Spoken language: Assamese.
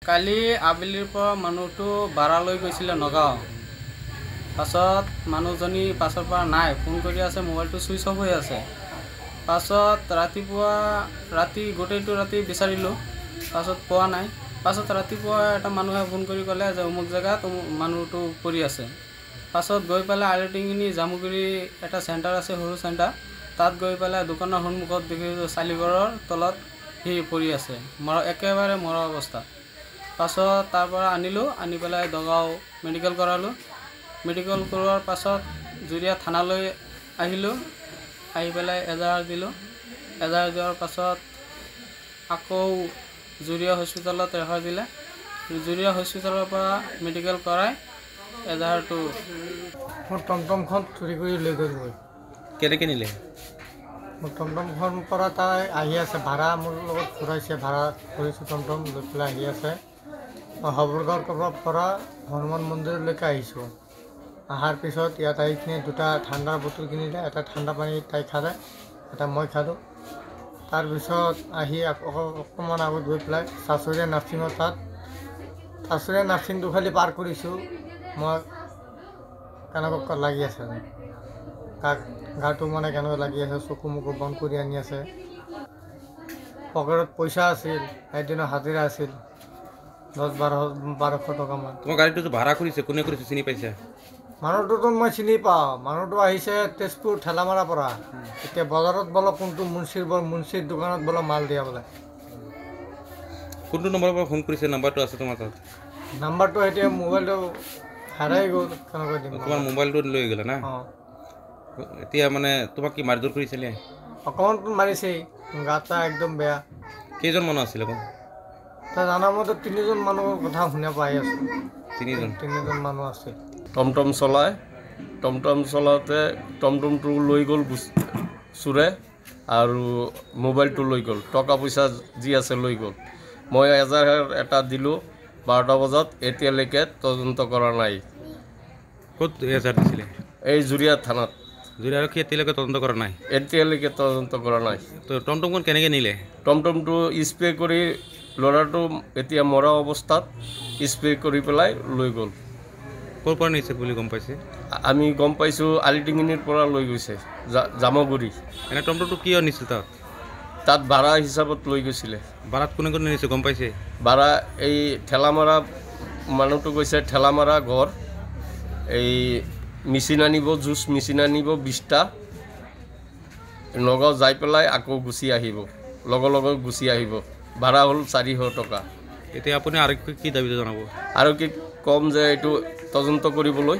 কালি আবেলিৰ পৰা মানুহটো ভাড়ালৈ গৈছিলে নগাঁও। পাছত মানুহজনী পাছৰ পৰা নাই, ফোন কৰি আছে, মোবাইলটো ছুইচ অফ হৈ আছে। পাছত ৰাতি গোটেইটো ৰাতি বিচাৰিলোঁ, পাছত পোৱা নাই। পাছত ৰাতিপুৱা এটা মানুহে ফোন কৰি ক'লে যে অমুক জেগাত মানুহটো পৰি আছে। পাছত গৈ পেলাই আলিটিঙিনি জামুগুৰি এটা চেণ্টাৰ আছে, সৰু চেণ্টাৰ, তাত গৈ পেলাই দোকানৰ সন্মুখত দেখিছোঁ চালিঘৰৰ তলত সি পৰি আছে, একেবাৰে মৰা অৱস্থা। পাছত তাৰ পৰা আনিলোঁ, আনি পেলাই নগাঁও মেডিকেল কৰালোঁ। মেডিকেল কৰোৱাৰ পাছত জুৰিয়া থানালৈ আহিলোঁ, আহি পেলাই এজাহাৰ দিলোঁ। এজাহাৰ দিয়াৰ পাছত আকৌ জুৰিয়া হস্পিটেলত ৰেফাৰ দিলে। জুৰিয়া হস্পিটেলৰ পৰা মেডিকেল কৰাই এজাহাৰটো। মোৰ টমটমখন চুৰি কৰি লৈ গ'ল। কেনেকৈ নিলে? মোৰ টমটমখন পৰা তাই আহি আছে, ভাড়া মোৰ লগত ঘূৰাইছে, ভাড়া কৰিছোঁ টমটম লৈ পেলাই আহি আছে। মই হবলগাঁৱৰ পৰা হনুমান মন্দিৰলৈকে আহিছোঁ। অহাৰ পিছত ইয়াত আহি কিনে দুটা ঠাণ্ডাৰ বটল কিনিলে, এটা ঠাণ্ডা পানী তাই খালে, এটা মই খালোঁ। তাৰপিছত আহি অকণমান আগত গৈ পেলাই চাচুৰীয়া নাৰ্ছিঙৰ তাত, চাচুৰীয়া নাৰ্ছিংটো খালি পাৰ কৰিছোঁ, মই কেনেকুৱা লাগি আছে, গাটো মানে কেনেকুৱা লাগি আছে, চকু মুকু বন্ধ কৰি আনি আছে। পকেটত পইচা আছিল, এদিনৰ হাজিৰা আছিল 10-1200 টকামান। তোমাৰ গাড়ীটো ভাড়া কৰিছে, কোনে কৰিছে চিনি পাইছা? মানুহটোতো মই চিনি পাওঁ, মানুহটো আহিছে তেজপুৰ ঠেলামাৰাৰ পৰা। এতিয়া বজাৰত বোলে কোনটো মুন্সিৰ দোকানত বোলে মাল দিয়া বোলে। কোনটো নম্বৰৰ পৰা ফোন কৰিছে? নাম্বাৰটো আছে তোমাৰ তাত? নাম্বাৰটো এতিয়া মোবাইলটো হেৰাই গ'ল, কেনেকৈ দিম? তোমাৰ মোবাইলটো লৈ গ'লা না? অঁ। এতিয়া মানে তোমাক কি মাৰধৰ কৰিছিলে? অকণমানটো মাৰিছেই, গাটা একদম বেয়া। কেইজন মানুহ আছিলে? তাৰ জানাৰ মতে 3জন মানুহৰ কথা শুনা পাই আছোঁ। 3জন মানুহ আছে। টমটম চলায়, টমটম চলাওঁতে টমটমটো লৈ গ'ল চোৰে, আৰু মোবাইলটো লৈ গ'ল, টকা পইচা যি আছে লৈ গ'ল। মই এজাহাৰ এটা দিলোঁ 12টা বজাত, এতিয়ালৈকে তদন্ত কৰা নাই। ক'ত এজাহাৰ দিছিলে? এই জুৰিয়া থানাত। জুৰিয়া আৰক্ষী এতিয়ালৈকে তদন্ত কৰা নাই? এতিয়ালৈকে তদন্ত কৰা নাই। তো টমটমখন কেনেকৈ নিলে? টমটমটো স্প্ৰে কৰি, ল'ৰাটো এতিয়া মৰা অৱস্থাত স্প্ৰে কৰি পেলাই লৈ গ'ল। ক'ৰ পৰা নিছে বুলি গম পাইছে? আমি গম পাইছোঁ আলিটিঙিনিৰ পৰা লৈ গৈছে, জামুগুৰি। এনে টমটমটো কিয় নিছিল তাত ভাড়া হিচাপত লৈ গৈছিলে। ভাড়াত কোনে কোনে নিছে গম পাইছে? ভাড়া এই ঠেলামাৰা মানুহটো গৈছে, ঠেলামাৰা ঘৰ, এই মেচিন আনিব, জুচ মেচিন আনিব 20টা, নগাঁও যাই পেলাই আকৌ গুচি আহিব, লগে গুচি আহিব। ভাড়া হ'ল 400 টকা। এতিয়া আপুনি আৰক্ষীক কি দাবী জনাব? আৰক্ষীক ক'ম যে এইটো তদন্ত কৰিবলৈ।